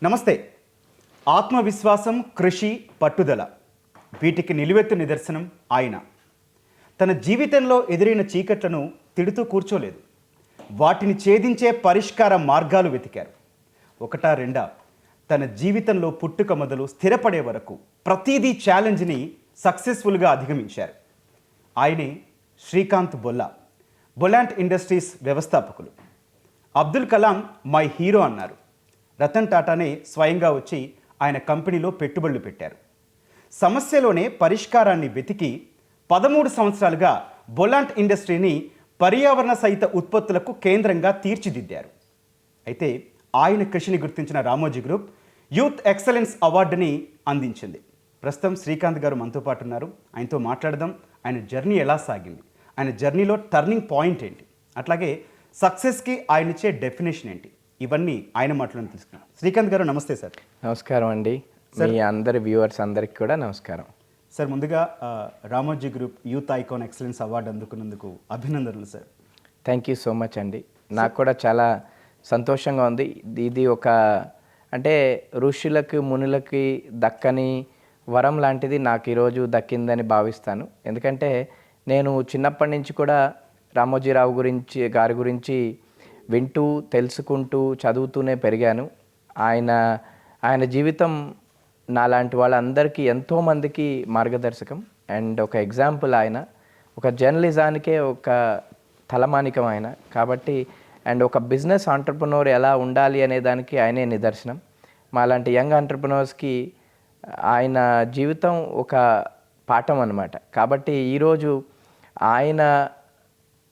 నమస్తే. ఆత్మవిశ్వాసం, కృషి, పట్టుదల వీటికి నిలువెత్తు నిదర్శనం ఆయన. తన జీవితంలో ఎదురైన చీకట్లను తిడుతూ కూర్చోలేదు, వాటిని ఛేదించే పరిష్కార మార్గాలు వెతికారు. ఒకటా రెండా, తన జీవితంలో పుట్టుక మొదలు స్థిరపడే వరకు ప్రతిదీ ఛాలెంజ్ని సక్సెస్ఫుల్గా అధిగమించారు. ఆయనే శ్రీకాంత్ బొల్లా, బొలాంట్ ఇండస్ట్రీస్ వ్యవస్థాపకులు. అబ్దుల్ కలాం మై హీరో అన్నారు. రతన్ టాటానే స్వయంగా వచ్చి ఆయన కంపెనీలో పెట్టుబడులు పెట్టారు. సమస్యలోనే పరిష్కారాన్ని వెతికి 13 సంవత్సరాలుగా బొలాంట్ ఇండస్ట్రీని పర్యావరణ సహిత ఉత్పత్తులకు కేంద్రంగా తీర్చిదిద్దారు. అయితే ఆయన కృషిని గుర్తించిన రామోజీ గ్రూప్ యూత్ ఎక్సలెన్స్ అవార్డుని అందించింది. ప్రస్తుతం శ్రీకాంత్ గారు మనతో పాటు ఉన్నారు. ఆయనతో మాట్లాడదాం. ఆయన జర్నీ ఎలా సాగింది, ఆయన జర్నీలో టర్నింగ్ పాయింట్ ఏంటి, అట్లాగే సక్సెస్కి ఆయన ఇచ్చే డెఫినేషన్ ఏంటి, ఇవన్నీ ఆయన మాటలను తెలుసుకున్నాం. శ్రీకాంత్ గారు నమస్తే సార్. నమస్కారం అండి. మీ అందరి వ్యూవర్స్ అందరికి కూడా నమస్కారం సార్. ముందుగా Ramoji group youth icon excellence award అందుకున్నందుకు అభినందనలు sir. Thank you so much అండి. నాకు కూడా చాలా సంతోషంగా ఉంది. ఇది ఒక అంటే ఋషులకు మునులకి దక్కని వరం లాంటిది నాకు ఈరోజు దక్కిందని భావిస్తాను. ఎందుకంటే నేను చిన్నప్పటి నుంచి కూడా రామోజీరావు గారి గురించి వింటూ తెలుసుకుంటూ చదువుతూనే పెరిగాను. ఆయన జీవితం నాలాంటి వాళ్ళందరికీ ఎంతోమందికి మార్గదర్శకం అండ్ ఒక ఎగ్జాంపుల్. ఆయన ఒక జర్నలిజానికే ఒక తలమానికం ఆయన కాబట్టి. అండ్ ఒక బిజినెస్ ఆంటర్ప్రెన్యూర్ ఎలా ఉండాలి అనే దానికి ఆయనే నిదర్శనం. మాలాంటి యంగ్ ఆంటర్ప్రెన్యూర్స్కి ఆయన జీవితం ఒక పాఠం అన్నమాట. కాబట్టి ఈరోజు ఆయన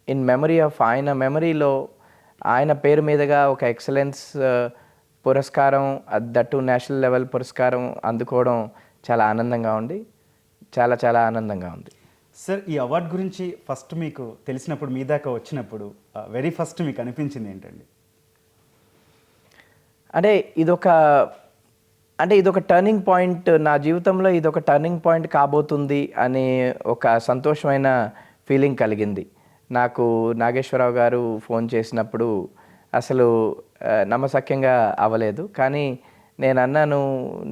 ఇన్ మెమరీ ఆఫ్ ఆయన మెమరీలో ఆయన పేరు మీదుగా ఒక ఎక్సలెన్స్ పురస్కారం, దట్టు నేషనల్ లెవెల్ పురస్కారం అందుకోవడం చాలా ఆనందంగా ఉంది. చాలా చాలా ఆనందంగా ఉంది సార్. ఈ అవార్డు గురించి ఫస్ట్ మీకు తెలిసినప్పుడు, మీ దాకా వచ్చినప్పుడు వెరీ ఫస్ట్ మీకు అనిపించింది ఏంటండి? అంటే ఇదొక టర్నింగ్ పాయింట్, నా జీవితంలో ఇదొక టర్నింగ్ పాయింట్ కాబోతుంది అనే ఒక సంతోషమైన ఫీలింగ్ కలిగింది. నాకు నాగేశ్వరరావు గారు ఫోన్ చేసినప్పుడు అసలు నమ్మశక్యంగా అవ్వలేదు. కానీ నేను అన్నాను,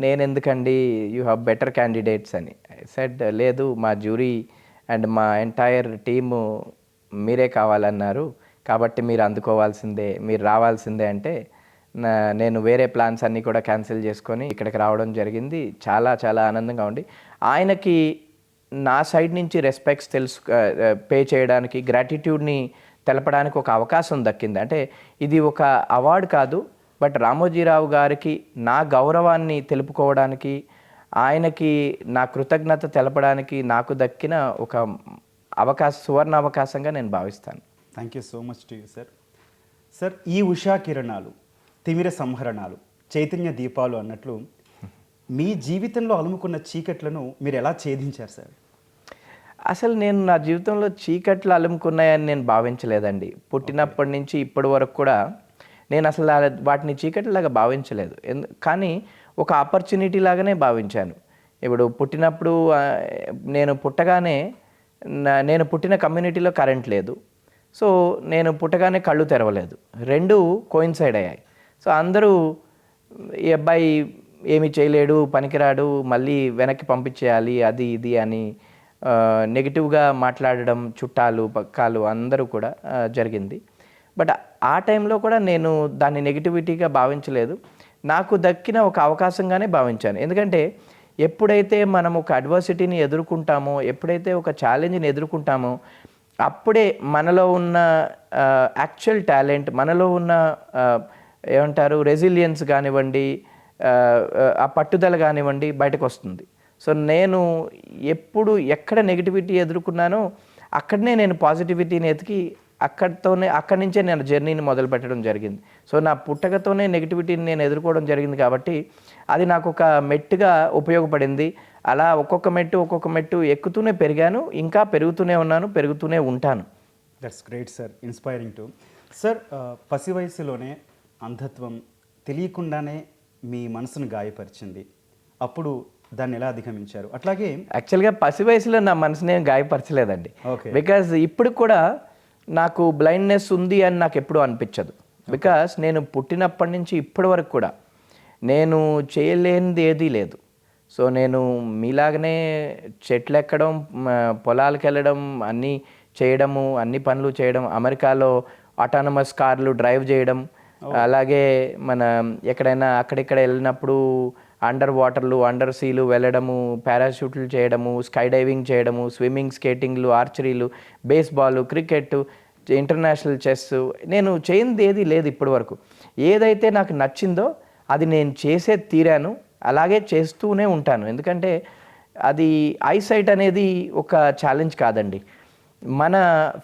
నేను ఎందుకండి, యూ హ్యావ్ బెటర్ క్యాండిడేట్స్ అని. సెడ్ లేదు, మా జ్యూరీ అండ్ మా ఎంటైర్ టీము మీరే కావాలన్నారు, కాబట్టి మీరు అందుకోవాల్సిందే, మీరు రావాల్సిందే అంటే నేను వేరే ప్లాన్స్ అన్నీ కూడా క్యాన్సిల్ చేసుకొని ఇక్కడికి రావడం జరిగింది. చాలా చాలా ఆనందంగా ఉంది. ఆయనకి నా సైడ్ నుంచి రెస్పెక్ట్స్ పే చేయడానికి, గ్రాటిట్యూడ్ని తెలపడానికి ఒక అవకాశం దక్కింది. అంటే ఇది ఒక అవార్డు కాదు, బట్ రామోజీరావు గారికి నా గౌరవాన్ని తెలుపుకోవడానికి, ఆయనకి నా కృతజ్ఞత తెలపడానికి నాకు దక్కిన ఒక సువర్ణ అవకాశంగా నేను భావిస్తాను. Thank you so much to you sir. Sir, ఈ ఉషా కిరణాలు, తిమిర సంహరణాలు, చైతన్య దీపాలు అన్నట్లు మీ జీవితంలో అలుముకున్న చీకట్లను మీరు ఎలా ఛేదించారు సార్? అసలు నేను నా జీవితంలో చీకట్లు అలుముకున్నాయని నేను భావించలేదండి. పుట్టినప్పటి నుంచి ఇప్పటి వరకు కూడా నేను అసలు వాటిని చీకట్లాగా భావించలేదు. కానీ ఒక ఆపర్చునిటీ లాగానే భావించాను. ఇప్పుడు పుట్టినప్పుడు నేను పుట్టిన కమ్యూనిటీలో కరెంట్ లేదు. సో నేను పుట్టగానే కళ్ళు తెరవలేదు. రెండు కోయిన్సైడ్ అయ్యాయి. సో అందరూ ఈ అబ్బాయి ఏమీ చేయలేడు, పనికిరాడు, మళ్ళీ వెనక్కి పంపించేయాలి, అది ఇది అని నెగిటివ్గా మాట్లాడడం చుట్టాలు పక్కాలు అందరూ కూడా జరిగింది. బట్ ఆ టైంలో కూడా నేను దాన్ని నెగిటివిటీగా భావించలేదు. నాకు దక్కిన ఒక అవకాశంగానే భావించాను. ఎందుకంటే ఎప్పుడైతే మనం ఒక అడ్వర్సిటీని ఎదుర్కొంటామో, ఎప్పుడైతే ఒక ఛాలెంజ్ని ఎదుర్కొంటామో, అప్పుడే మనలో ఉన్న యాక్చువల్ టాలెంట్, మనలో ఉన్న ఏమంటారు రెసిలియన్స్ కానివ్వండి, ఆ పట్టుదల కానివ్వండి బయటకు వస్తుంది. సో నేను ఎక్కడ నెగిటివిటీ ఎదుర్కొన్నానో అక్కడనే నేను పాజిటివిటీని ఎతికి అక్కడి నుంచే నేను జర్నీని మొదలు పెట్టడం జరిగింది. సో నా పుట్టకతోనే నెగిటివిటీని నేను ఎదుర్కోవడం జరిగింది కాబట్టి అది నాకు ఒక మెట్టుగా ఉపయోగపడింది. అలా ఒక్కొక్క మెట్టు ఎక్కుతూనే పెరిగాను, ఇంకా పెరుగుతూనే ఉన్నాను, పెరుగుతూనే ఉంటాను. That's great sir, inspiring to. Sir, పసి వయసులోనే అంధత్వం తెలియకుండానే మీ మనసును గాయపరిచింది. అప్పుడు దాన్ని ఎలా అధిగమించారు? అట్లాగే యాక్చువల్గా పసి వయసులో నా మనసుని ఏం గాయపరచలేదండి. బికాజ్ ఇప్పుడు కూడా నాకు బ్లైండ్నెస్ ఉంది అని నాకు ఎప్పుడూ అనిపించదు. బికాస్ నేను పుట్టినప్పటి నుంచి ఇప్పటి వరకు కూడా నేను చేయలేనిది ఏదీ లేదు. సో నేను మీలాగనే చెట్లు ఎక్కడం, పొలాలకు వెళ్ళడం, అన్నీ చేయడము, అన్ని పనులు చేయడం, అమెరికాలో ఆటానమస్ కార్లు డ్రైవ్ చేయడం, అలాగే మన ఎక్కడైనా అక్కడిక్కడ వెళ్ళినప్పుడు అండర్ వాటర్లు, అండర్ సీలు వెళ్ళడము, పారాషూట్లు చేయడము, స్కై డైవింగ్ చేయడము, స్విమ్మింగ్, స్కేటింగ్లు, ఆర్చరీలు, బేస్బాల్, క్రికెట్, ఇంటర్నేషనల్ చెస్. నేను చేయనిది ఏది లేదు ఇప్పటి వరకు. ఏదైతే నాకు నచ్చిందో అది నేను చేసే తీరాను, అలాగే చేస్తూనే ఉంటాను. ఎందుకంటే అది ఐసైట్ అనేది ఒక ఛాలెంజ్ కాదండి. మన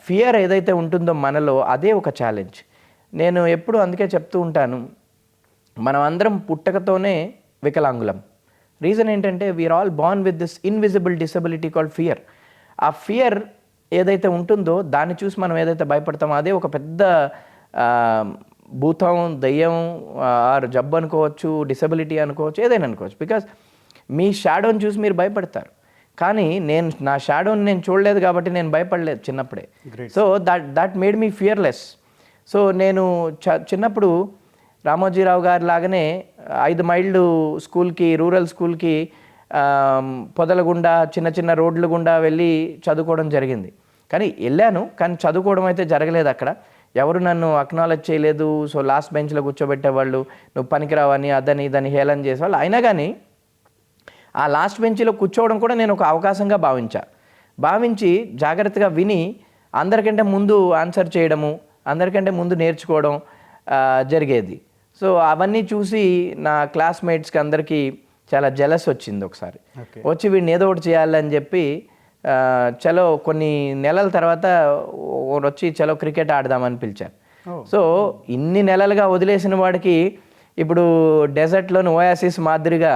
ఫియర్ ఏదైతే ఉంటుందో మనలో, అదే ఒక ఛాలెంజ్. నేను ఎప్పుడు అందుకే చెప్తూ ఉంటాను, మనం అందరం పుట్టకతోనే వికలాంగులం. రీజన్ ఏంటంటే we are all born with this invisible disability called fear. ఆ ఫియర్ ఏదైతే ఉంటుందో దాన్ని చూసి మనం ఏదైతే భయపడతామో అదే ఒక పెద్ద భూతం, దయ్యం, ఆర్ జబ్బు అనుకోవచ్చు, డిసబిలిటీ అనుకోవచ్చు, ఏదైనా అనుకోవచ్చు. బికాస్ మీ షాడోని చూసి మీరు భయపడతారు. కానీ నా షాడోని నేను చూడలేదు కాబట్టి నేను భయపడలేదు చిన్నప్పుడే. So that made me fearless. So నేను చిన్నప్పుడు రామోజీరావు గారి లాగానే 5 మైళ్ళు స్కూల్కి, రూరల్ స్కూల్కి పొదల గుండా, చిన్న చిన్న రోడ్ల గుండా వెళ్ళి చదువుకోవడం జరిగింది. కానీ వెళ్ళాను, కానీ చదువుకోవడం అయితే జరగలేదు అక్కడ. ఎవరు నన్ను అక్నాలెడ్జ్ చేయలేదు. సో లాస్ట్ బెంచ్లో కూర్చోబెట్టేవాళ్ళు, నువ్వు పనికిరావని, అదని ఇదని హేళన చేసేవాళ్ళు. అయినా కానీ ఆ లాస్ట్ బెంచ్లో కూర్చోవడం కూడా నేను ఒక అవకాశంగా భావించి జాగ్రత్తగా విని అందరికంటే ముందు ఆన్సర్ చేయడము, అందరికంటే ముందు నేర్చుకోవడం జరిగేది. సో అవన్నీ చూసి నా క్లాస్మేట్స్కి అందరికీ చాలా జెలస్ వచ్చింది. ఒకసారి వచ్చి వీడిని ఏదో ఒకటి చేయాలని చెప్పి చలో కొన్ని నెలల తర్వాత వచ్చి చలో క్రికెట్ ఆడదామని పిలిచారు. సో ఇన్ని నెలలుగా వదిలేసిన వాడికి ఇప్పుడు డెజర్ట్లోని ఓయాసిస్ మాదిరిగా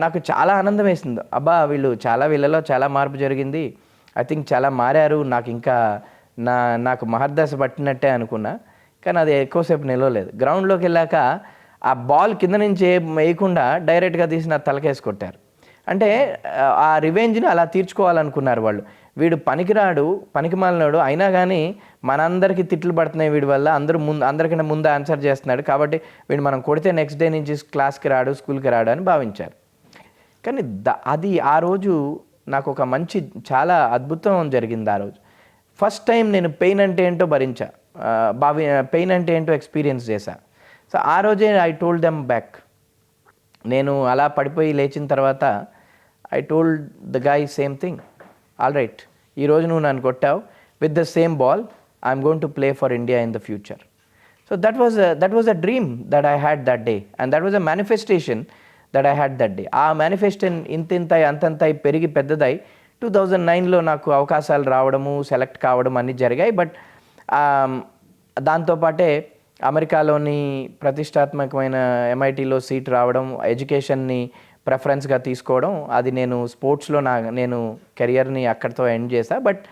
నాకు చాలా ఆనందం వేసింది. అబ్బా వీళ్ళలో చాలా మార్పు జరిగింది, ఐ థింక్ చాలా మారారు, నాకు ఇంకా నాకు మహర్దశ పట్టినట్టే అనుకున్నా. కానీ అది ఎక్కువసేపు నిలవలేదు. గ్రౌండ్లోకి వెళ్ళాక ఆ బాల్ కింద నుంచి వేయకుండా డైరెక్ట్గా తీసి నా తలకేసి కొట్టారు. అంటే ఆ రివెంజ్ని అలా తీర్చుకోవాలనుకున్నారు వాళ్ళు. వీడు పనికిరాడు, పనికిమాలినాడు, అయినా కానీ మనందరికీ తిట్లు పడుతున్నాయి వీడి వల్ల, అందరికంటే ముందు ఆన్సర్ చేస్తున్నాడు కాబట్టి వీడు మనం కొడితే నెక్స్ట్ డే నుంచి క్లాస్కి రాడు, స్కూల్కి రాడు అని భావించారు. కానీ అది ఆ రోజు నాకు ఒక చాలా అద్భుతం జరిగింది. ఆ రోజు ఫస్ట్ టైం నేను పెయిన్ అంటే ఏంటో పెయిన్ అంటే ఏంటో ఎక్స్పీరియన్స్ చేశా. సో ఆ రోజే ఐ టోల్డ్ దెమ్ బ్యాక్. నేను అలా పడిపోయి లేచిన తర్వాత I told the guy same thing. All right, ఈరోజు నువ్వు నన్ను కొట్టావు, with the same ball I'm going to play for India in the future. So that was a dream that I had that day, and that was a manifestation that I had that day. ఆ manifestation అంతంతై పెరిగి పెద్దదై 2009లో నాకు అవకాశాలు రావడము, select కావడం అన్నీ జరిగాయి. But దాంతోపాటే అమెరికాలోని ప్రతిష్టాత్మకమైన MITలో సీట్ రావడం, ఎడ్యుకేషన్ని ప్రెఫరెన్స్గా తీసుకోవడం, అది నేను స్పోర్ట్స్లో నేను కెరియర్ని అక్కడితో ఎండ్ చేశా. But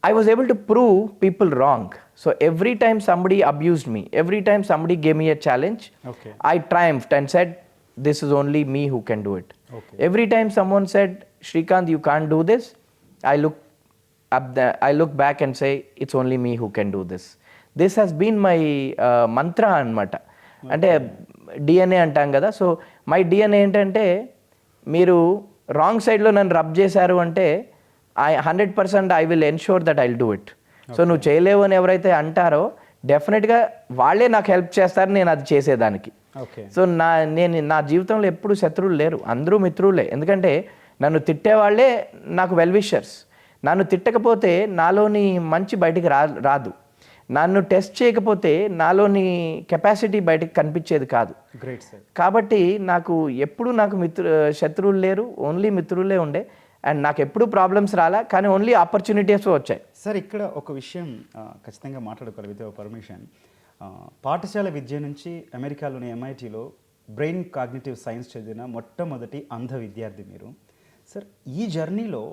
I was able to prove people wrong. So every time somebody abused me, every time somebody gave me a challenge, I triumphed and said, this is only me who can do it. Every time someone said, Shrikant, you can't do this, I look back and say, it's only me who can do this. This has been my mantra anamata. అంటే DNA అంటాం కదా. So my DNA ఏంటంటే, మీరు wrong సైడ్లో నన్ను rub చేశారు అంటే 100% I will ensure that I will do it. So నువ్వు చేయలేవు అని ఎవరైతే అంటారో డెఫినెట్గా వాళ్ళే నాకు హెల్ప్ చేస్తారు నేను అది చేసేదానికి. సో నా జీవితంలో ఎప్పుడు శత్రువులు లేరు, అందరూ మిత్రులే. ఎందుకంటే నన్ను తిట్టేవాళ్ళే నాకు వెల్ విషర్స్. నన్ను తిట్టకపోతే నాలోని మంచి బయటికి రాదు. నన్ను టెస్ట్ చేయకపోతే నాలోని కెపాసిటీ బయటికి కనిపించేది కాదు. కాబట్టి ఎప్పుడు నాకు శత్రువులు లేరు, ఓన్లీ మిత్రులే ఉండే. అండ్ నాకు ఎప్పుడు ప్రాబ్లమ్స్ రాలా, కానీ ఓన్లీ ఆపర్చునిటీస్ వచ్చాయి. సార్, ఇక్కడ ఒక విషయం ఖచ్చితంగా మాట్లాడుకోవాలి విత్ పర్మిషన్. పాఠశాల విద్య నుంచి అమెరికాలోని MITలో బ్రెయిన్ కాగ్నిటివ్ సైన్స్ చదివిన మొట్టమొదటి అంధ విద్యార్థి మీరు. సార్, ఈ జర్నీలో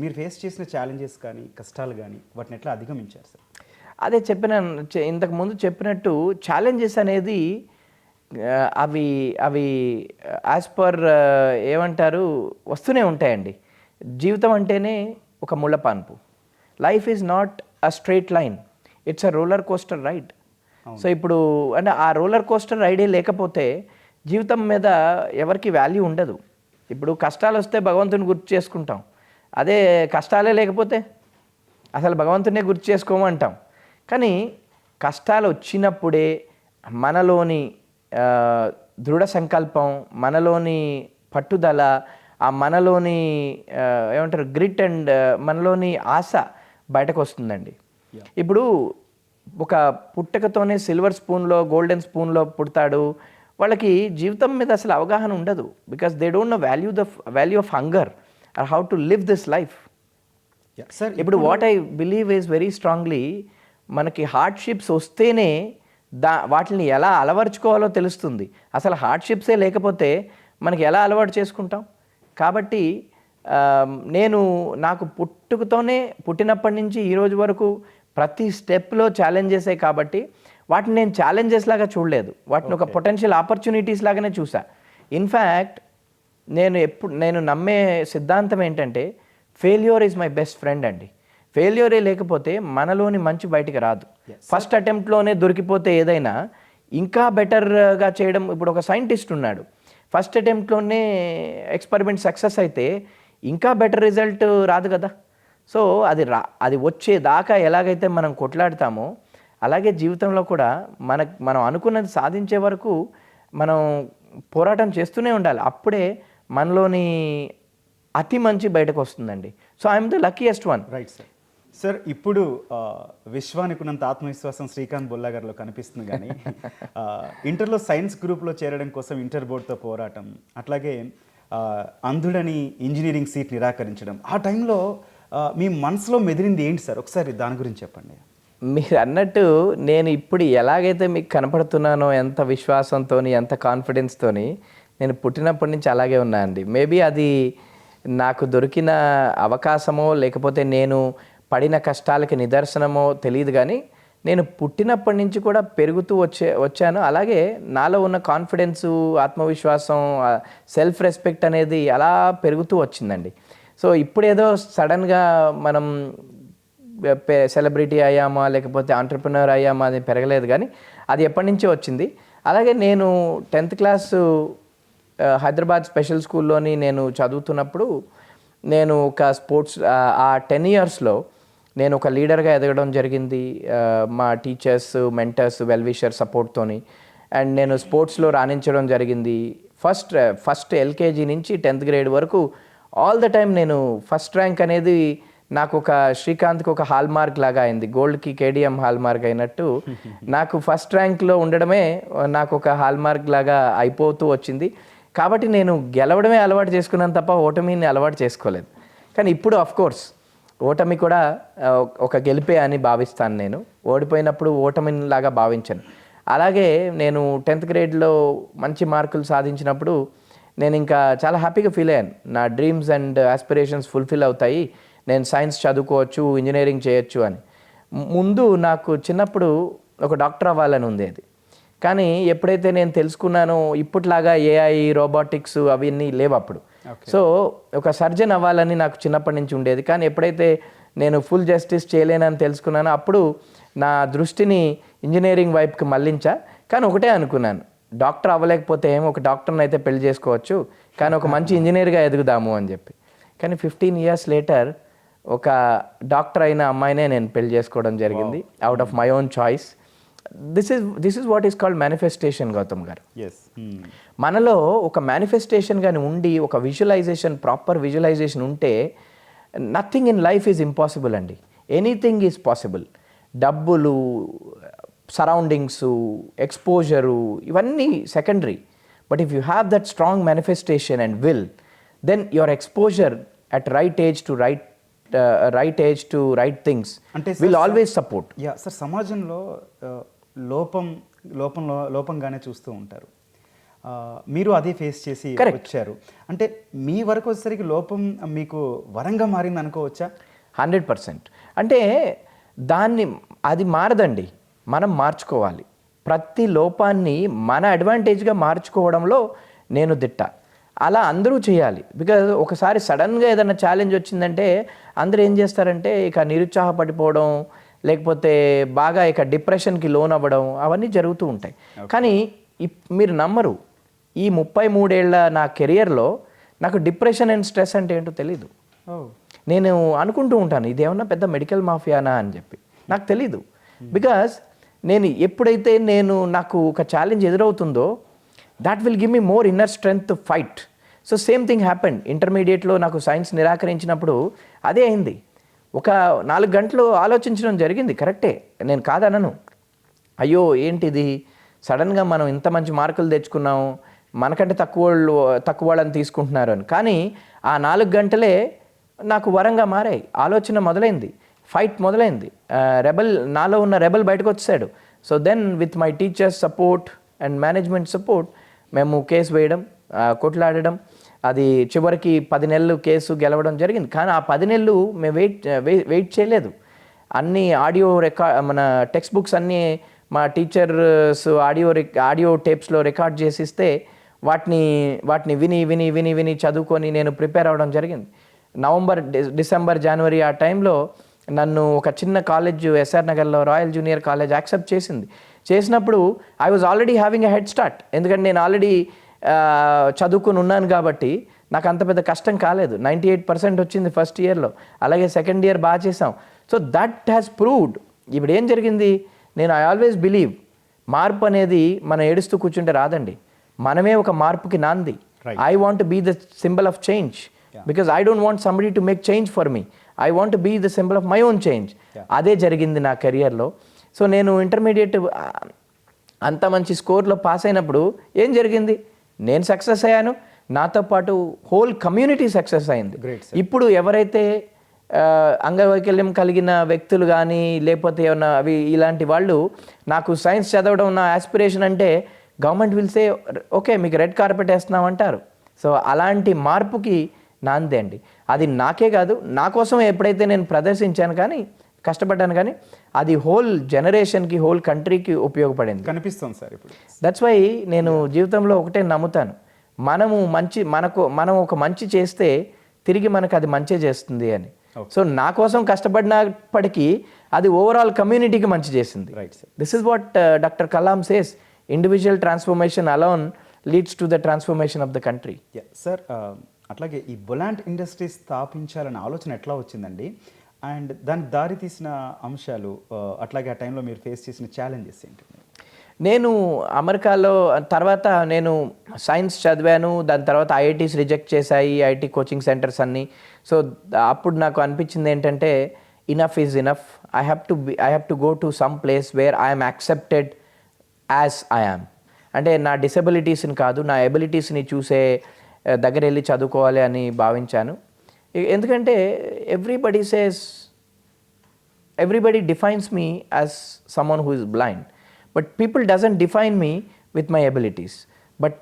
మీరు ఫేస్ చేసిన ఛాలెంజెస్ కానీ కష్టాలు కానీ వాటిని ఎట్లా అధిగమించారు సార్? అదే ఇంతకు ముందు చెప్పినట్టు ఛాలెంజెస్ అనేది అవి యాజ్ పర్ ఏమంటారు వస్తూనే ఉంటాయండి. జీవితం అంటేనే ఒక ముళ్ళపాన్పు. Life is not a straight line, it's a roller coaster ride. So ఇప్పుడు అంటే ఆ రోలర్ కోస్టర్ రైడే లేకపోతే జీవితం మీద ఎవరికి వాల్యూ ఉండదు. ఇప్పుడు కష్టాలు వస్తే భగవంతుని గుర్తు చేసుకుంటాం, అదే కష్టాలే లేకపోతే అసలు భగవంతునే గుర్తు చేసుకోమంటాం. కానీ కష్టాలు వచ్చినప్పుడే మనలోని దృఢ సంకల్పం, మనలోని పట్టుదల, ఆ మనలోని ఏమంటారు గ్రిట్ అండ్ మనలోని ఆశ బయటకు వస్తుందండి. ఇప్పుడు ఒక పుట్టకతోనే సిల్వర్ స్పూన్లో గోల్డెన్ స్పూన్లో పుడతాడు, వాళ్ళకి జీవితం మీద అసలు అవగాహన ఉండదు. Because they don't know value of hunger or how to live this life. Sir ఇప్పుడు what I believe is very strongly, మనకి హార్డ్షిప్స్ వస్తేనే వాటిని ఎలా అలవర్చుకోవాలో తెలుస్తుంది. అసలు హార్డ్షిప్సే లేకపోతే మనకి ఎలా అలవాటు చేసుకుంటాం? కాబట్టి నాకు పుట్టినప్పటి నుంచి ఈ రోజు వరకు ప్రతి స్టెప్లో ఛాలెంజెసే కాబట్టి వాటిని నేను ఛాలెంజెస్ లాగా చూడలేదు, వాటిని ఒక పొటెన్షియల్ ఆపర్చునిటీస్ లాగానే చూసా. ఇన్ఫ్యాక్ట్ నేను నమ్మే సిద్ధాంతం ఏంటంటే failure is my best friend అండి. ఫెయిల్యూరే లేకపోతే మనలోని మంచి బయటికి రాదు. ఫస్ట్ అటెంప్ట్లోనే దొరికిపోతే ఏదైనా ఇంకా బెటర్గా చేయడం. ఇప్పుడు ఒక సైంటిస్ట్ ఉన్నాడు, ఫస్ట్ అటెంప్ట్లోనే ఎక్స్పెరిమెంట్ సక్సెస్ అయితే ఇంకా బెటర్ రిజల్ట్ రాదు కదా. సో అది వచ్చేదాకా ఎలాగైతే మనం కొట్లాడతామో అలాగే జీవితంలో కూడా మనం అనుకున్నది సాధించే వరకు మనం పోరాటం చేస్తూనే ఉండాలి. అప్పుడే మనలోని అతి మంచి బయటకు వస్తుందండి. So I'm the luckiest one. Right sir. Sir ఇప్పుడు విశ్వానికి ఉన్నంత ఆత్మవిశ్వాసం శ్రీకాంత్ బొల్లా గారిలో కనిపిస్తుంది, కానీ ఇంటర్లో సైన్స్ గ్రూప్లో చేరడం కోసం ఇంటర్ బోర్డుతో పోరాటం, అట్లాగే అంధుడని ఇంజనీరింగ్ సీట్ నిరాకరించడం, ఆ టైంలో మీ మనసులో మెదిలింది ఏంటి సార్? ఒకసారి దాని గురించి చెప్పండి. మీరు అన్నట్టు నేను ఇప్పుడు ఎలాగైతే మీకు కనపడుతున్నానో, ఎంత విశ్వాసంతో, ఎంత కాన్ఫిడెన్స్తో, నేను పుట్టినప్పటి నుంచి అలాగే ఉన్నా అండి. మేబీ అది నాకు దొరికిన అవకాశమో లేకపోతే నేను పడిన కష్టాలకి నిదర్శనమో తెలియదు, కానీ నేను పుట్టినప్పటి నుంచి కూడా పెరుగుతూ వచ్చాను. అలాగే నాలో ఉన్న కాన్ఫిడెన్సు, ఆత్మవిశ్వాసం, సెల్ఫ్ రెస్పెక్ట్ అనేది అలా పెరుగుతూ వచ్చిందండి. సో ఇప్పుడేదో సడన్గా మనం సెలబ్రిటీ అయ్యామా లేకపోతే ఆంటర్ప్రినర్ అయ్యామా అది పెరగలేదు, కానీ అది ఎప్పటి నుంచో వచ్చింది. అలాగే నేను 10th క్లాసు హైదరాబాద్ స్పెషల్ స్కూల్లోని నేను చదువుతున్నప్పుడు నేను ఒక స్పోర్ట్స్ ఆ 10 ఇయర్స్లో నేను ఒక లీడర్గా ఎదగడం జరిగింది. మా టీచర్స్, మెంటర్స్, వెల్విషర్ సపోర్ట్తోని. అండ్ నేను స్పోర్ట్స్లో రాణించడం జరిగింది. ఫస్ట్ ఎల్కేజీ నుంచి 10th గ్రేడ్ వరకు ఆల్ ద టైమ్ నేను ఫస్ట్ ర్యాంక్ అనేది నాకు ఒక శ్రీకాంత్కి ఒక హాల్ మార్క్ లాగా అయింది. గోల్డ్కి కేడిఎం హాల్ మార్క్ అయినట్టు నాకు ఫస్ట్ ర్యాంక్లో ఉండడమే నాకు ఒక హాల్ మార్క్ లాగా అయిపోతూ వచ్చింది. కాబట్టి నేను గెలవడమే అలవాటు చేసుకున్నాను తప్ప ఓటమిని అలవాటు చేసుకోలేదు. కానీ ఇప్పుడు అఫ్కోర్స్ ఓటమి కూడా ఒక గెలిపే అని భావిస్తాను. నేను ఓడిపోయినప్పుడు ఓటమిని లాగా భావించాను. అలాగే నేను 10th గ్రేడ్లో మంచి మార్కులు సాధించినప్పుడు నేను ఇంకా చాలా హ్యాపీగా ఫీల్ అయ్యాను. నా డ్రీమ్స్ అండ్ ఆస్పిరేషన్స్ ఫుల్ఫిల్ అవుతాయి, నేను సైన్స్ చదువుకోవచ్చు, ఇంజనీరింగ్ చేయొచ్చు అని. ముందు నాకు చిన్నప్పుడు ఒక డాక్టర్ అవ్వాలని ఉండేది, కానీ ఎప్పుడైతే నేను తెలుసుకున్నానో ఇప్పట్లాగా ఏఐ, రోబోటిక్స్ అవన్నీ లేవు అప్పుడు. సో ఒక సర్జన్ అవ్వాలని నాకు చిన్నప్పటి నుంచి ఉండేది, కానీ ఎప్పుడైతే నేను ఫుల్ జస్టిస్ చేయలేనని తెలుసుకున్నానో అప్పుడు నా దృష్టిని ఇంజనీరింగ్ వైపుకి మళ్ళించా. కానీ ఒకటే అనుకున్నాను, డాక్టర్ అవ్వలేకపోతే ఏమో ఒక డాక్టర్ని అయితే పెళ్లి చేసుకోవచ్చు, కానీ ఒక మంచి ఇంజనీర్గా ఎదుగుదాము అని చెప్పి. కానీ 15 years లేటర్ ఒక డాక్టర్ అయిన అమ్మాయినే నేను పెళ్లి చేసుకోవడం జరిగింది, out of my own choice. This is what is called manifestation, Gautam గారు. మనలో ఒక మేనిఫెస్టేషన్ కానీ ఉండి ఒక విజువలైజేషన్, ప్రాపర్ విజువలైజేషన్ ఉంటే nothing in life is impossible అండి. Anything is possible. డబ్బులు, సరౌండింగ్స్, ఎక్స్పోజరు ఇవన్నీ secondary. But if you have that strong manifestation and will, then your exposure at right age to right things will always support. Sir, సమాజంలో లోపంగానే చూస్తూ ఉంటారు. మీరు అదే face చేసి వచ్చారు. అంటే మీ వరకు వచ్చేసరికి లోపం మీకు వరంగా మారింది అనుకోవచ్చా? 100%. అంటే అది మారదండి, మనం మార్చుకోవాలి. ప్రతి లోపాన్ని మన అడ్వాంటేజ్గా మార్చుకోవడంలో నేను దిట్ట. అలా అందరూ చేయాలి. బికాజ్ ఒకసారి సడన్గా ఏదైనా ఛాలెంజ్ వచ్చిందంటే అందరూ ఏం చేస్తారంటే ఇక నిరుత్సాహపడిపోవడం, లేకపోతే బాగా ఇక డిప్రెషన్కి లోన్ అవ్వడం అవన్నీ జరుగుతూ ఉంటాయి. కానీ మీరు నమ్మరు, ఈ 33 ఏళ్ల నా కెరియర్లో నాకు డిప్రెషన్ అండ్ స్ట్రెస్ అంటే ఏంటో తెలీదు. నేను అనుకుంటూ ఉంటాను ఇదేమన్నా పెద్ద మెడికల్ మాఫియానా అని చెప్పి, నాకు తెలీదు. బికాస్ నేను ఎప్పుడైతే నాకు ఒక ఛాలెంజ్ ఎదురవుతుందో that will give me more inner strength to fight. So same thing happened. ఇంటర్మీడియట్లో నాకు సైన్స్ నిరాకరించినప్పుడు అదే అయింది. ఒక 4 గంటలు ఆలోచించడం జరిగింది, కరెక్టే, నేను కాదనను. అయ్యో ఏంటిది, సడన్గా మనం ఇంత మంచి మార్కులు తెచ్చుకున్నాం, మనకంటే తక్కువ వాళ్ళని తీసుకుంటున్నారు అని. కానీ ఆ 4 గంటలే నాకు వరంగా మారాయి. ఆలోచన మొదలైంది, ఫైట్ మొదలైంది, నాలో ఉన్న రెబల్ బయటకు వచ్చాడు. So then with my teachers support and management support మేము కేసు వేయడం, కొట్లాడడం, అది చివరికి 10 నెలలు కేసు గెలవడం జరిగింది. కానీ ఆ 10 నెలలు మేము వెయిట్ చేయలేదు. అన్ని మన టెక్స్ట్ బుక్స్ అన్నీ మా టీచర్స్ ఆడియో టేప్స్లో రికార్డ్ చేసిస్తే వాటిని విని చదువుకొని నేను ప్రిపేర్ అవ్వడం జరిగింది. నవంబర్, డిసెంబర్, జనవరి ఆ టైంలో నన్ను ఒక చిన్న కాలేజ్ ఎస్ఆర్ నగర్లో రాయల్ జూనియర్ కాలేజ్ యాక్సెప్ట్ చేసినప్పుడు I was already having a head start. ఎందుకంటే నేను ఆల్రెడీ చదువుకుని ఉన్నాను కాబట్టి నాకు అంత పెద్ద కష్టం కాలేదు. 98% వచ్చింది ఫస్ట్ ఇయర్లో, అలాగే సెకండ్ ఇయర్ బాగా చేసాం. So that has proved. ఇప్పుడు ఏం జరిగింది, ఐ ఆల్వేస్ బిలీవ్ మార్పు అనేది మనం ఏడుస్తూ కూర్చుంటే రాదండి, మనమే ఒక మార్పుకి నాంది. I want be the symbol of change because I don't want somebody to make change for me. I want be the symbol of my own change. అదే జరిగింది నా కెరియర్లో. సో నేను ఇంటర్మీడియట్ అంత మంచి స్కోర్లో పాస్ అయినప్పుడు ఏం జరిగింది, నేను సక్సెస్ అయ్యాను, నాతో పాటు హోల్ కమ్యూనిటీ సక్సెస్ అయింది. ఇప్పుడు ఎవరైతే అంగవైకల్యం కలిగిన వ్యక్తులు కానీ లేకపోతే ఏమన్నా ఇలాంటి వాళ్ళు నాకు సైన్స్ చదవడం నా ఆస్పిరేషన్ అంటే గవర్నమెంట్ విల్ సే ఓకే మీకు రెడ్ కార్పెట్ వేస్తున్నాం అంటారు. సో అలాంటి మార్పుకి నాందే అండి. అది నాకే కాదు, నా కోసం ఎప్పుడైతే నేను ప్రదర్శించాను కానీ కష్టపడ్డాను కానీ అది హోల్ జనరేషన్కి, హోల్ కంట్రీకి ఉపయోగపడింది కనిపిస్తుంది సార్. ఇప్పుడు దట్స్ వై నేను జీవితంలో ఒకటే నమ్ముతాను, మనం ఒక మంచి చేస్తే తిరిగి మనకు అది మంచి చేస్తుంది అని. సో నా కోసం కష్టపడినప్పటికీ అది ఓవరాల్ కమ్యూనిటీకి మంచి చేసింది. This is what doctor Kalam says, individual transformation alone leads to the transformation of the country. Sir అట్లాగే ఈ బొలాంట్ ఇండస్ట్రీస్ స్థాపించాలనే ఆలోచన ఎట్లా వచ్చిందండి, అండ్ దానికి దారి తీసిన అంశాలు, అట్లాగే ఆ టైంలో మీరు ఫేస్ చేసిన ఛాలెంజెస్ ఏంటి? నేను అమెరికాలో తర్వాత నేను సైన్స్ చదివాను, దాని తర్వాత ఐఐటీస్ రిజెక్ట్ చేశాయి, ఐఐటీ కోచింగ్ సెంటర్స్ అన్నీ. సో అప్పుడు నాకు అనిపించింది ఏంటంటే enough is enough. I have to go to some place where I'm accepted as I am. అంటే నా డిసెబిలిటీస్ని కాదు, నా ఎబిలిటీస్ని చూసే దగ్గర వెళ్ళి చదువుకోవాలి అని భావించాను. ఎందుకంటే everybody defines me as someone who is blind, but people doesn't define me with my abilities. But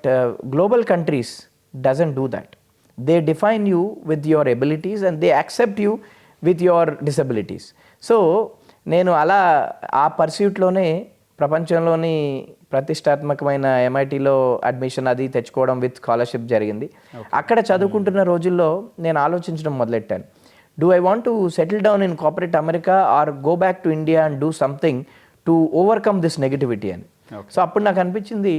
global countries doesn't do that. They define you with your abilities and they accept you with your disabilities. So నేను అలా ఆ పర్స్యూట్లోనే ప్రపంచంలోని ప్రతిష్టాత్మకమైన MITలో admission అది తెచ్చుకోవడం with scholarship జరిగింది. అక్కడ చదువుకుంటున్న రోజుల్లో నేను ఆలోచించడం మొదలెట్టాను, do I want to settle down in corporate America or go back to India and do something to overcome this negativity అని. సో అప్పుడు నాకు అనిపించింది,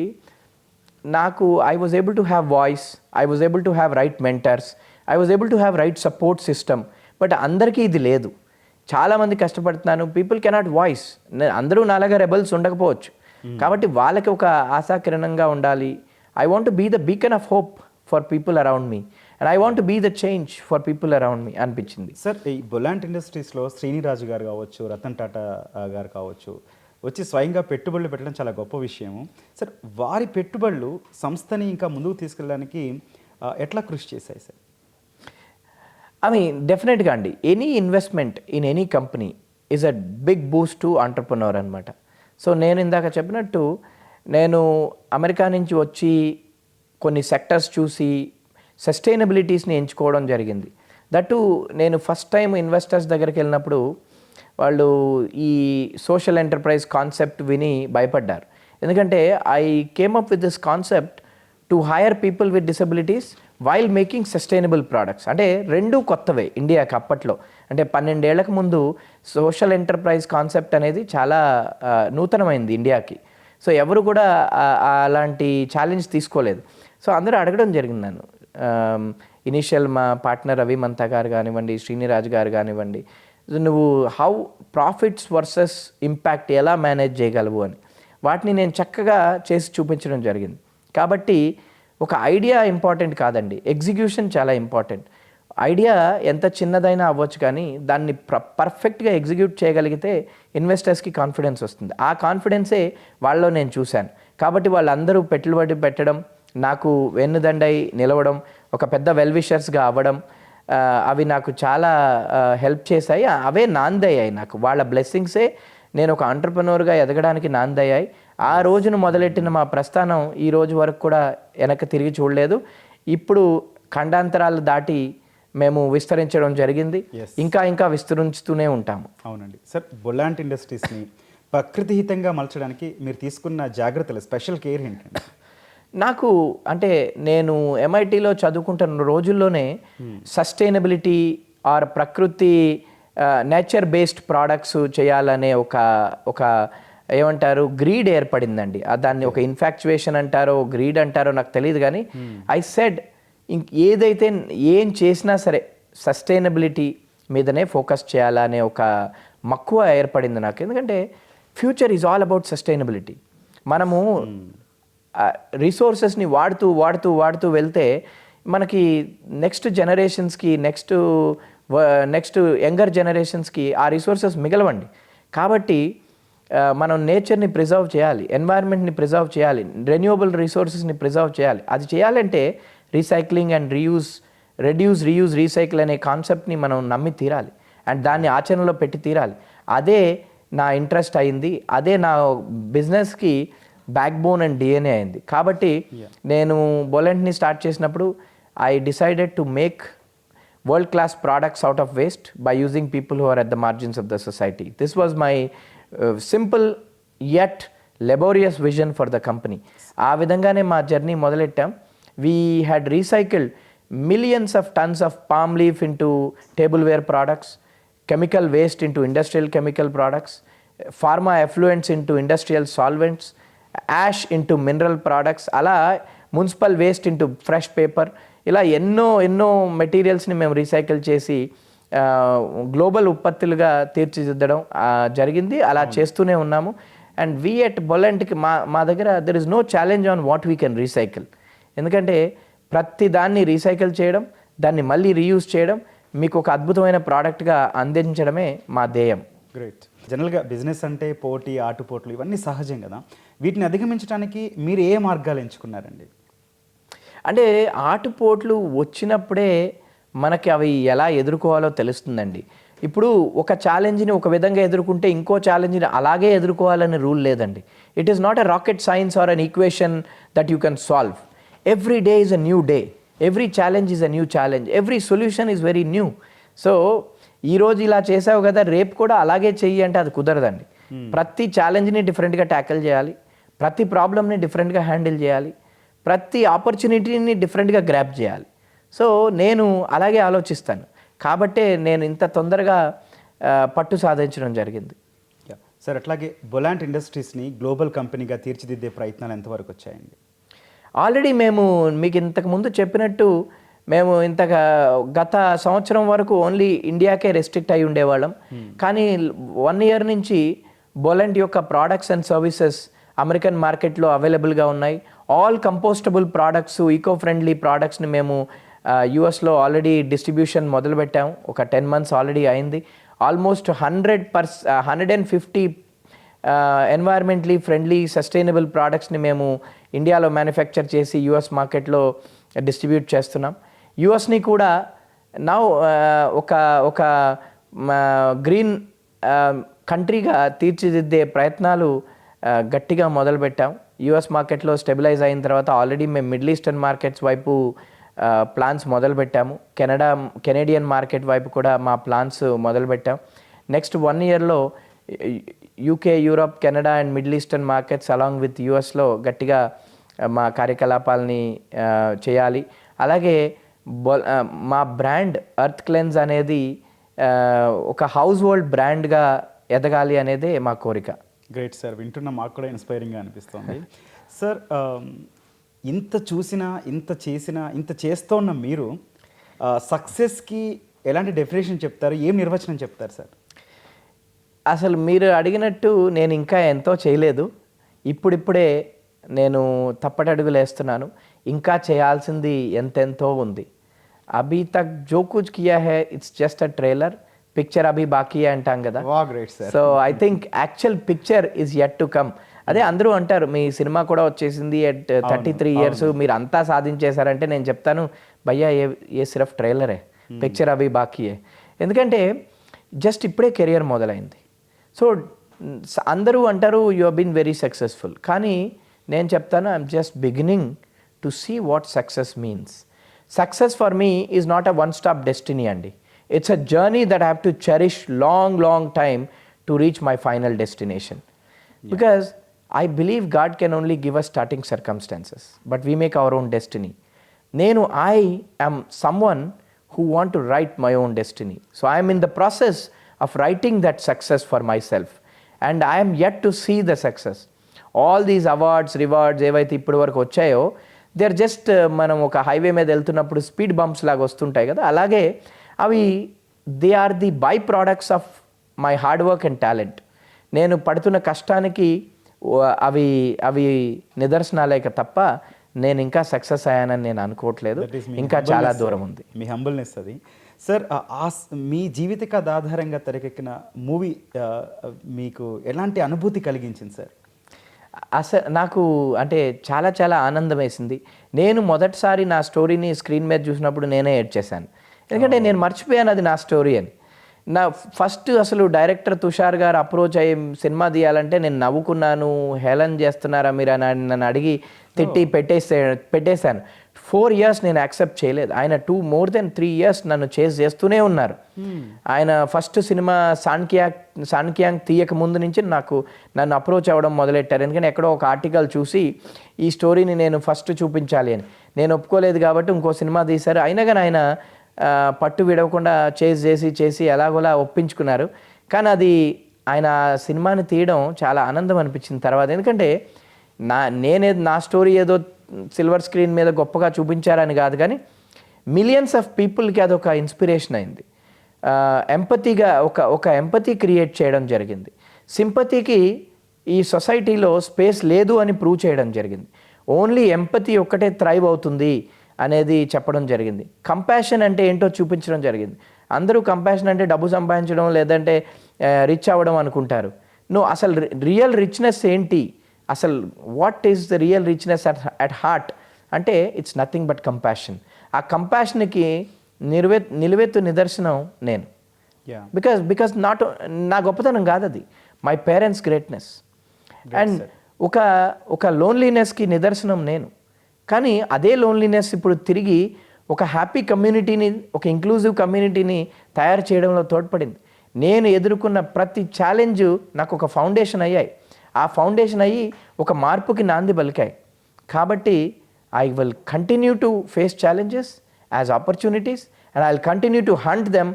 I was able to have voice, I was able to have right mentors, I was able to have right support system. But అందరికీ ఇది లేదు. చాలామంది కష్టపడుతున్నాను, people cannot voice. అందరూ నాలాగా రెబల్స్ ఉండకపోవచ్చు, కాబట్టి వాళ్ళకి ఒక ఆశాకిరణంగా ఉండాలి. I want to be the beacon of hope for people around me and I want to be the change for people around me అనిపించింది. సార్ ఈ బొలాంట్ ఇండస్ట్రీస్లో శ్రీనిరాజు గారు కావచ్చు, రతన్ టాటా గారు కావచ్చు, వచ్చి స్వయంగా పెట్టుబడులు పెట్టడం చాలా గొప్ప విషయము. సార్ వారి పెట్టుబడులు సంస్థని ఇంకా ముందుకు తీసుకెళ్ళడానికి ఎట్లా కృషి చేశాయి సార్? డెఫినెట్గా అండి, any investment in any company is a big boost to entrepreneur అనమాట. సో నేను ఇందాక చెప్పినట్టు నేను అమెరికా నుంచి వచ్చి కొన్ని సెక్టర్స్ చూసి సస్టైనబిలిటీస్ని ఎంచుకోవడం జరిగింది. దట్టు నేను ఫస్ట్ టైం ఇన్వెస్టర్స్ దగ్గరికి వెళ్ళినప్పుడు వాళ్ళు ఈ సోషల్ ఎంటర్ప్రైజ్ కాన్సెప్ట్ విని భయపడ్డారు. ఎందుకంటే I came up with this concept to hire people with disabilities while making sustainable products. అంటే రెండు కొత్తవే ఇండియాకి అప్పట్లో. అంటే 12 ఏళ్లకు ముందు సోషల్ ఎంటర్ప్రైజ్ కాన్సెప్ట్ అనేది చాలా నూతనమైంది ఇండియాకి. సో ఎవరు కూడా అలాంటి ఛాలెంజ్ తీసుకోలేదు. సో అందరూ అడగడం జరిగింది నన్ను. ఇనీషియల్ మా పార్ట్నర్ రవి మంతా గారు కానివ్వండి, శ్రీనిరాజ్ గారు కానివ్వండి, నువ్వు హౌ ప్రాఫిట్స్ వర్సెస్ ఇంపాక్ట్ ఎలా మేనేజ్ చేయగలవు అని. వాటిని నేను చక్కగా చేసి చూపించడం జరిగింది. కాబట్టి ఒక ఐడియా ఇంపార్టెంట్ కాదండి, ఎగ్జిక్యూషన్ చాలా ఇంపార్టెంట్. ఐడియా ఎంత చిన్నదైనా అవ్వచ్చు, కానీ దాన్ని పర్ఫెక్ట్గా ఎగ్జిక్యూట్ చేయగలిగితే ఇన్వెస్టర్స్కి కాన్ఫిడెన్స్ వస్తుంది. ఆ కాన్ఫిడెన్సే వాళ్ళలో నేను చూశాను. కాబట్టి వాళ్ళందరూ పెట్టుబడి పెట్టడం, నాకు వెన్నుదండై నిలవడం, ఒక పెద్ద వెల్ విషర్స్గా అవ్వడం, అవి నాకు చాలా హెల్ప్ చేశాయి. అవే నాందయ్యాయి నాకు. వాళ్ళ బ్లెస్సింగ్సే నేను ఒక ఎంటర్‌ప్రెన్యూర్‌గా ఎదగడానికి నాందయ్యాయి. ఆ రోజును మొదలెట్టిన మా ప్రస్థానం ఈ రోజు వరకు కూడా వెనక్కి తిరిగి చూడలేదు. ఇప్పుడు ఖండాంతరాలు దాటి మేము విస్తరించడం జరిగింది. ఇంకా ఇంకా విస్తరించుతూనే ఉంటాము. అవునండి సార్. బొలాంట్ ఇండస్ట్రీస్ని ప్రకృతిహితంగా మలచడానికి మీరు తీసుకున్న జాగ్రత్తలు, స్పెషల్ కేర్ ఏంటండి? నాకు అంటే నేను MITలో చదువుకుంటున్న రోజుల్లోనే సస్టైనబిలిటీ ఆర్ ప్రకృతి నేచర్ బేస్డ్ ప్రోడక్ట్స్ చేయాలనే ఒక ఏమంటారు గ్రీడ్ ఏర్పడిందండి. దాన్ని ఒక ఇన్ఫాక్చువేషన్ అంటారో గ్రీడ్ అంటారో నాకు తెలియదు, కానీ ఐ సెడ్ ఏదైతే ఏం చేసినా సరే సస్టైనబిలిటీ మీదనే ఫోకస్ చేయాలనే ఒక మక్కువ ఏర్పడింది నాకు. ఎందుకంటే future is all about sustainability. మనము రిసోర్సెస్ని వాడుతూ వాడుతూ వాడుతూ వెళ్తే మనకి నెక్స్ట్ జనరేషన్స్కి నెక్స్ట్ యంగర్ జనరేషన్స్కి ఆ రిసోర్సెస్ మిగలవండి. కాబట్టి మనం నేచర్ని ప్రిజర్వ్ చేయాలి, ఎన్వైర్న్మెంట్ని ప్రిజర్వ్ చేయాలి, రెన్యూవబుల్ రిసోర్సెస్ని ప్రిజర్వ్ చేయాలి. అది చేయాలంటే recycling and reduce reuse recycle అనే కాన్సెప్ట్ని మనం నమ్మి తీరాలి అండ్ దాన్ని ఆచరణలో పెట్టి తీరాలి. అదే నా ఇంట్రెస్ట్ అయింది, అదే నా బిజినెస్కి బ్యాక్ బోన్ అండ్ DNA అయింది. కాబట్టి నేను బొలెంట్ని స్టార్ట్ చేసినప్పుడు I decided to make world class products out of waste by using people who are at the margins of the society. This was my simple yet laborious vision for the company. ఆ విధంగానే మా journey మొదలెట్టాం. We had recycled millions of tons of palm leaf into tableware products, chemical waste into industrial chemical products, pharma effluents into industrial solvents, ash into mineral products, అలా municipal waste into fresh paper, ఇలా ఎన్నో మెటీరియల్స్ని మేము recycle చేసి global ఉత్పత్తులుగా తీర్చిదిద్దడం జరిగింది. అలా చేస్తూనే ఉన్నాము. అండ్ వీ ఎట్ బొలెంట్కి మా దగ్గర there is no challenge on what we can recycle. ఎందుకంటే ప్రతి దాన్ని రీసైకిల్ చేయడం, దాన్ని మళ్ళీ రీయూజ్ చేయడం, మీకు ఒక అద్భుతమైన ప్రోడక్ట్గా అందించడమే మా ధ్యేయం. గ్రేట్. జనరల్గా బిజినెస్ అంటే పోటీ, ఆటుపోట్లు ఇవన్నీ సహజం కదా. వీటిని అధిగమించడానికి మీరు ఏ మార్గాలు ఎంచుకున్నారండి? అంటే ఆటుపోట్లు వచ్చినప్పుడే మనకి అవి ఎలా ఎదుర్కోవాలో తెలుస్తుందండి. ఇప్పుడు ఒక ఛాలెంజ్ని ఒక విధంగా ఎదుర్కొంటే ఇంకో ఛాలెంజ్ని అలాగే ఎదుర్కోవాలని రూల్ లేదండి. It is not a rocket science or an equation that you can solve. Every day is a new day, every challenge is a new challenge, every solution is very new. So ఈరోజు ఇలా చేసావు కదా, రేపు కూడా అలాగే చెయ్యి అంటే అది కుదరదండి. ప్రతి ఛాలెంజ్ని డిఫరెంట్గా ట్యాకిల్ చేయాలి, ప్రతి ప్రాబ్లమ్ని డిఫరెంట్గా హ్యాండిల్ చేయాలి, ప్రతి ఆపర్చునిటీని డిఫరెంట్గా గ్రాప్ చేయాలి. సో నేను అలాగే ఆలోచిస్తాను. కాబట్టే నేను ఇంత తొందరగా పట్టు సాధించడం జరిగింది. సార్, అట్లాగే బొలాంట్ ఇండస్ట్రీస్ని గ్లోబల్ కంపెనీగా తీర్చిదిద్దే ప్రయత్నాలు ఎంతవరకు వచ్చాయండి? ఆల్రెడీ మేము మీకు ఇంతకుముందు చెప్పినట్టు మేము గత సంవత్సరం వరకు ఓన్లీ ఇండియాకే రెస్ట్రిక్ట్ అయి ఉండేవాళ్ళం. కానీ 1 year నుంచి బొలాంట్ యొక్క ప్రోడక్ట్స్ అండ్ సర్వీసెస్ అమెరికన్ మార్కెట్లో అవైలబుల్గా ఉన్నాయి. All compostable products, eco friendly ప్రోడక్ట్స్ని మేము యూఎస్లో ఆల్రెడీ డిస్ట్రిబ్యూషన్ మొదలుపెట్టాము. ఒక 10 months ఆల్రెడీ అయింది. ఆల్మోస్ట్ 150 ఎన్వైర్మెంట్లీ ఫ్రెండ్లీ సస్టైనబుల్ ప్రోడక్ట్స్ని మేము ఇండియాలో మ్యానుఫ్యాక్చర్ చేసి యూఎస్ మార్కెట్లో డిస్ట్రిబ్యూట్ చేస్తున్నాం. యూఎస్ని కూడా నౌ ఒక గ్రీన్ కంట్రీగా తీర్చిదిద్దే ప్రయత్నాలు గట్టిగా మొదలుపెట్టాం. యూఎస్ మార్కెట్లో స్టెబిలైజ్ అయిన తర్వాత ఆల్రెడీ మేము మిడిల్ ఈస్టర్న్ మార్కెట్స్ వైపు ప్లాన్స్ మొదలుపెట్టాము. కెనేడియన్ మార్కెట్ వైపు కూడా మా ప్లాన్స్ మొదలుపెట్టాం. Next 1 yearలో UK, Europe, Canada and middle eastern markets along with యూఎస్లో గట్టిగా మా కార్యకలాపాలని చేయాలి. అలాగే మా బ్రాండ్ ఎర్త్ క్లెన్స్ అనేది ఒక హౌస్ హోల్డ్ బ్రాండ్గా ఎదగాలి అనేదే మా కోరిక. గ్రేట్ సార్, వింటున్న మాకు కూడా ఇన్స్పైరింగ్గా అనిపిస్తుంది. సార్ ఇంత చూసినా, ఇంత చేసినా, ఇంత చేస్తూ ఉన్న మీరు సక్సెస్కి ఎలాంటి డెఫినేషన్ చెప్తారు, ఏం నిర్వచనం చెప్తారు సార్? అసలు మీరు అడిగినట్టు నేను ఇంకా ఎంతో చేయలేదు. ఇప్పుడిప్పుడే నేను తప్పటడుగులు వేస్తున్నాను. ఇంకా చేయాల్సింది ఎంతెంతో ఉంది. అభీ తక్ జో కుచ్ కియా హై it's just a trailer, picture అభి బాకీ అంటాం కదా. Great sir. So I think actual picture is yet to come. అదే అందరూ అంటారు మీ సినిమా కూడా వచ్చేసింది ఎట్ 33 years, మీరు అంతా సాధించేశారంటే నేను చెప్తాను భయ్యా ఏ సిర్ఫ్ ట్రైలరే, పిక్చర్ అభి బాకీయే. ఎందుకంటే జస్ట్ ఇప్పుడే కెరియర్ మొదలైంది. సో అందరూ అంటారు you have been very successful, కానీ నేను చెప్తాను I'm just beginning to see what success means. Success for me is not a one stop destiny అండి. It's a journey that I have to cherish long time to reach my final destination. Because I believe God can only give us starting circumstances, but we make our own destiny. I am someone who want to write my own destiny. So I am in the process of writing that success for myself, and I am yet to see the success. All these awards, rewards ఏవైతే ఇప్పటి వరకు వచ్చాయో they are just మనం ఒక highway మీద వెళ్తున్నప్పుడు speed bumps లాగా వస్తుంటాయి కదా, అలాగే అవి they are the by products of my hard work and talent. నేను పడుతున్న కష్టానికి అవి నిదర్శనాలే తప్ప నేను ఇంకా సక్సెస్ అయ్యానని నేను అనుకోవట్లేదు. ఇంకా చాలా దూరం ఉంది. మీ హంబుల్నెస్ అది. సార్ మీ జీవిత కథ ఆధారంగా తెరకెక్కిన మూవీ మీకు ఎలాంటి అనుభూతి కలిగించింది సార్? అసలు నాకు అంటే చాలా ఆనందం వేసింది. నేను మొదటిసారి నా స్టోరీని స్క్రీన్ మీద చూసినప్పుడు నేనే ఏడ్చేశాను. ఎందుకంటే నేను మర్చిపోయాను అది నా స్టోరీ అని. నా ఫస్ట్ అసలు డైరెక్టర్ తుషార్ గారు అప్రోచ్ అయ్యి సినిమా తీయాలంటే నేను నవ్వుకున్నాను. హేళన చేస్తున్నారా మీరు అని నన్ను అడిగి తిట్టి పెట్టేశాను. 4 years నేను యాక్సెప్ట్ చేయలేదు. ఆయన more than 3 years నన్ను చేస్తూనే ఉన్నారు. ఆయన ఫస్ట్ సినిమా సాన్కియాంగ్ తీయక ముందు నుంచి నన్ను అప్రోచ్ అవ్వడం మొదలెట్టారు. ఎందుకంటే ఎక్కడో ఒక ఆర్టికల్ చూసి ఈ స్టోరీని నేను ఫస్ట్ చూపించాలి అని నేను ఒప్పుకోలేదు కాబట్టి ఇంకో సినిమా తీశారు. అయినా కానీ ఆయన పట్టు విడవకుండా చేసి ఎలాగోలా ఒప్పించుకున్నారు. కానీ అది ఆయన సినిమాని తీయడం చాలా ఆనందం అనిపించింది తర్వాత. ఎందుకంటే నా స్టోరీ ఏదో సిల్వర్ స్క్రీన్ మీద గొప్పగా చూపించారని కాదు, కానీ మిలియన్స్ ఆఫ్ పీపుల్కి అదొక ఇన్స్పిరేషన్ అయింది. ఎంపతీగా ఒక ఎంపతీ క్రియేట్ చేయడం జరిగింది. సింపతీకి ఈ సొసైటీలో స్పేస్ లేదు అని ప్రూవ్ చేయడం జరిగింది. ఓన్లీ ఎంపతీ ఒక్కటే థ్రైవ్ అవుతుంది అనేది చెప్పడం జరిగింది. కంపాషన్ అంటే ఏంటో చూపించడం జరిగింది. అందరూ కంపాషన్ అంటే డబ్బు సంపాదించడం లేదంటే రిచ్ అవ్వడం అనుకుంటారు. అసలు రియల్ రిచ్నెస్ ఏంటి, అసలు what is the real richness at heart అంటే ఇట్స్ నథింగ్ బట్ కంపాషన్. ఆ కంపాషన్కి నిలువెత్తు నిదర్శనం నేను. బికాస్ నా గొప్పతనం కాదు అది, మై పేరెంట్స్ గ్రేట్నెస్. అండ్ ఒక లోన్లీనెస్కి నిదర్శనం నేను. కానీ అదే లోన్లీనెస్ ఇప్పుడు తిరిగి ఒక హ్యాపీ కమ్యూనిటీని, ఒక ఇంక్లూజివ్ కమ్యూనిటీని తయారు చేయడంలో తోడ్పడింది. నేను ఎదుర్కొన్న ప్రతి ఛాలెంజ్ నాకు ఒక ఫౌండేషన్ అయ్యాయి. ఆ ఫౌండేషన్ అయ్యి ఒక మార్పుకి నాంది పలికాయి. కాబట్టి I will continue to face challenges as opportunities and I will continue to hunt them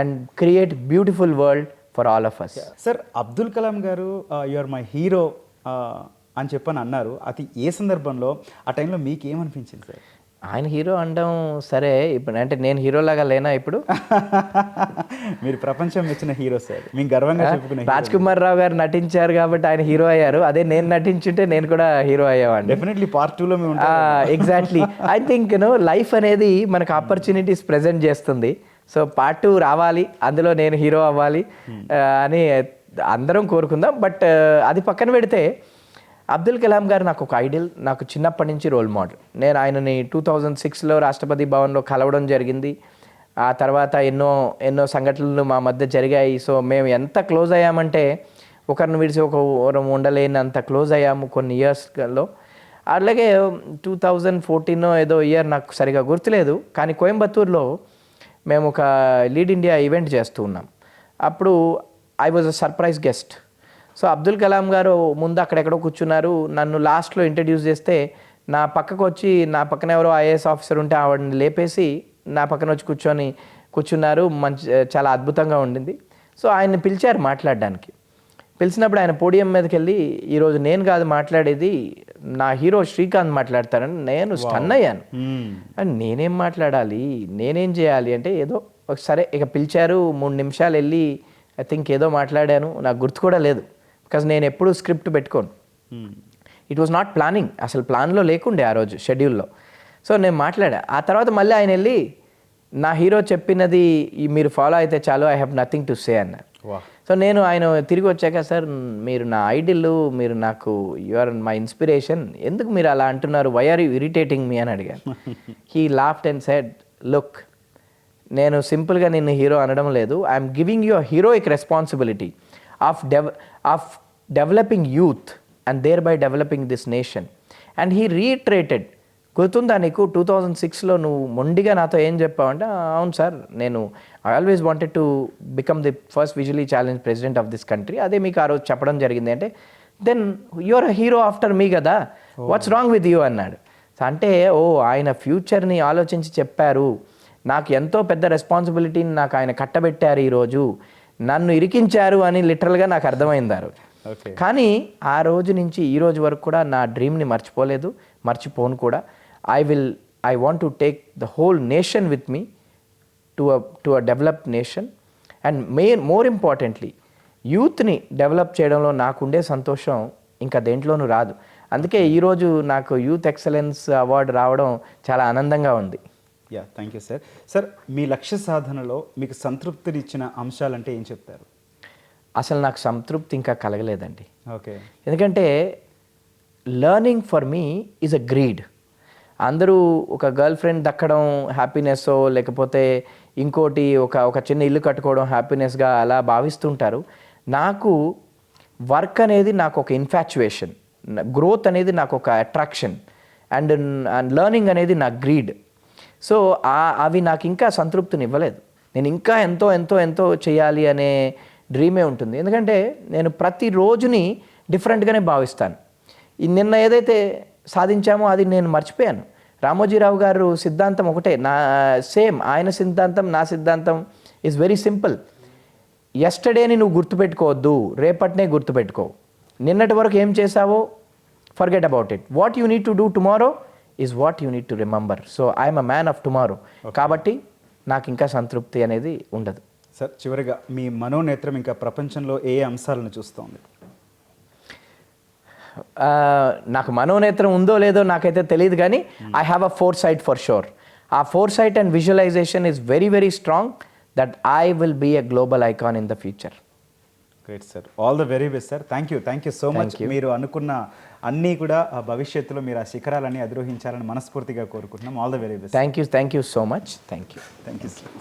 and create beautiful world for all of us. Sir, Abdul Kalam గారు యు ఆర్ మై హీరో అని చెప్పని అన్నారు. అది ఏ సందర్భంలో, ఆ టైంలో మీకు ఏమనిపించింది సార్? ఆయన హీరో అనడం సరే, ఇప్పుడు అంటే నేను హీరోలాగా లేనా ఇప్పుడు? మీరు ప్రపంచం మెచ్చిన హీరో సార్, మేము గర్వంగా చెప్పుకునే. రాజ్ కుమార్ రావు గారు నటించారు కాబట్టి ఆయన హీరో అయ్యారు. అదే నేను నటించుంటే నేను కూడా హీరో అయ్యేవాడిని. డెఫినెట్లీ Part 2లో మేము. ఎగ్జాక్ట్లీ. ఐ థింక్ లైఫ్ అనేది మనకు ఆపర్చునిటీస్ ప్రజెంట్ చేస్తుంది. సో Part 2 రావాలి, అందులో నేను హీరో అవ్వాలి అని అందరం కోరుకుందాం. బట్ అది పక్కన పెడితే అబ్దుల్ కలాం గారు నాకు ఒక ఐడియల్, నాకు చిన్నప్పటి నుంచి రోల్ మోడల్. నేను ఆయనని 2006లో రాష్ట్రపతి భవన్లో కలవడం జరిగింది. ఆ తర్వాత ఎన్నో సంఘటనలు మా మధ్య జరిగాయి. సో మేము ఎంత క్లోజ్ అయ్యామంటే ఒకరిని విడిచి ఒకరు ఉండలేనంత క్లోజ్ అయ్యాము కొన్ని ఇయర్స్లో. అలాగే 2014 ఏదో ఇయర్ నాకు సరిగా గుర్తులేదు, కానీ కోయంబత్తూరులో మేము ఒక లీడ్ ఇండియా ఈవెంట్ చేస్తూ ఉన్నాం. అప్పుడు I was a surprise guest. So Abdul Kalam గారు ముందు అక్కడెక్కడో కూర్చున్నారు. నన్ను లాస్ట్లో ఇంట్రడ్యూస్ చేస్తే నా పక్కకు వచ్చి నా పక్కన ఎవరో ఐఏఎస్ ఆఫీసర్ ఉంటే ఆవిడని లేపేసి నా పక్కన వచ్చి కూర్చున్నారు. మంచి చాలా అద్భుతంగా ఉండింది. సో ఆయన్ని పిలిచారు మాట్లాడడానికి. పిలిచినప్పుడు ఆయన పోడియం మీదకి వెళ్ళి ఈరోజు నేను కాదు మాట్లాడేది, నా హీరో శ్రీకాంత్ మాట్లాడతారని నేను స్టన్ అయ్యాను. అండ్ నేనేం మాట్లాడాలి, నేనేం చేయాలి అంటే ఏదో సరే ఇక పిలిచారు. 3 నిమిషాలు వెళ్ళి ఐ థింక్ ఏదో మాట్లాడాను, నాకు గుర్తు కూడా లేదు. బికాజ్ నేను ఎప్పుడూ స్క్రిప్ట్ పెట్టుకోను. ఇట్ వాజ్ నాట్ ప్లానింగ్, అసలు ప్లాన్లో లేకుండే ఆ రోజు షెడ్యూల్లో. సో నేను మాట్లాడా. ఆ తర్వాత మళ్ళీ ఆయన వెళ్ళి నా హీరో చెప్పినది మీరు ఫాలో అయితే చాలు, I have nothing to say అన్నారు. సో నేను ఆయన తిరిగి వచ్చాక, సార్ మీరు నా ఐడిల్, మీరు నాకు యు ఆర్ మై ఇన్స్పిరేషన్, ఎందుకు మీరు అలా అంటున్నారు, why are you irritating me అని అడిగాను. He laughed and said, look, నేను సింపుల్గా నిన్ను హీరో అనడం లేదు, I'm giving you a heroic responsibility of developing youth and thereby developing this nation. And he reiterated, గుర్తుందా నీకు 2006లో నువ్వు మొండిగా నాతో ఏం చెప్పావంటే, అవును సార్, నేను I always wanted to become the first visually challenge president of this country, అదే మీకు ఆ రోజు చెప్పడం జరిగింది అంటే, then you're a hero after me కదా, వాట్స్ రాంగ్ విత్ యూ అన్నాడు. అంటే ఆయన ఫ్యూచర్ని ఆలోచించి చెప్పారు, నాకు ఎంతో పెద్ద రెస్పాన్సిబిలిటీని నాకు ఆయన కట్టబెట్టారు, ఈరోజు నన్ను ఇరికించారు అని లిటరల్గా నాకు అర్థమైంది ఆ రోజు. కానీ ఆ రోజు నుంచి ఈ రోజు వరకు కూడా నా డ్రీమ్ని మర్చిపోను కూడా. I want to take the whole nation with me to a developed nation, and more importantly యూత్ని డెవలప్ చేయడంలో నాకుండే సంతోషం ఇంకా దేంట్లోనూ రాదు. అందుకే ఈరోజు నాకు యూత్ ఎక్సలెన్స్ అవార్డు రావడం చాలా ఆనందంగా ఉంది. Thank you sir. సార్, మీ లక్ష్య సాధనలో మీకు సంతృప్తినిచ్చిన అంశాలంటే ఏం చెప్తారు? అసలు నాకు సంతృప్తి ఇంకా కలగలేదండి. ఓకే. ఎందుకంటే learning for me is a greed. అందరూ ఒక గర్ల్ ఫ్రెండ్ దక్కడం హ్యాపీనెస్, లేకపోతే ఇంకోటి ఒక చిన్న ఇల్లు కట్టుకోవడం హ్యాపీనెస్గా అలా భావిస్తుంటారు. నాకు వర్క్ అనేది నాకు ఒక ఇన్ఫాచ్యుయేషన్, గ్రోత్ అనేది నాకు ఒక అట్రాక్షన్, అండ్ లర్నింగ్ అనేది నా గ్రీడ్. సో అవి నాకు ఇంకా సంతృప్తిని ఇవ్వలేదు. నేను ఇంకా ఎంతో ఎంతో ఎంతో చేయాలి అనే డ్రీమే ఉంటుంది. ఎందుకంటే నేను ప్రతి రోజుని డిఫరెంట్గానే భావిస్తాను. నిన్న ఏదైతే సాధించామో అది నేను మర్చిపోయాను. రామోజీరావు గారు సిద్ధాంతం ఒకటే, ఆయన సిద్ధాంతం నా సిద్ధాంతం ఈజ్ వెరీ సింపుల్. ఎస్టర్డేని నువ్వు గుర్తుపెట్టుకోవద్దు, రేపటినే గుర్తుపెట్టుకో. నిన్నటి వరకు ఏం చేసావో forget about it. What you need to do tomorrow is what you need to remember. So I'm a man of tomorrow. కాబట్టి నాకు ఇంకా సంతృప్తి అనేది ఉండదు. సార్, చివరిగా మీ మనోనేత్రం ఇంకా ప్రపంచంలో ఏ అంశాలను చూస్తోంది? నాకు మనోనేత్రం ఉందో లేదో నాకైతే తెలియదు, కానీ I have a foresight for sure. ఆ foresight and visualisation is very very strong that I will be a global icon in the future. Great sir, all the very best sir. Thank you so much. మీరు అనుకున్న అన్నీ కూడా భవిష్యత్తులో మీరు ఆ శిఖరాలన్నీ అధిరోహించాలని మనస్ఫూర్తిగా కోరుకుంటున్నాం. All the very best. Thank you so much. Thank you sir.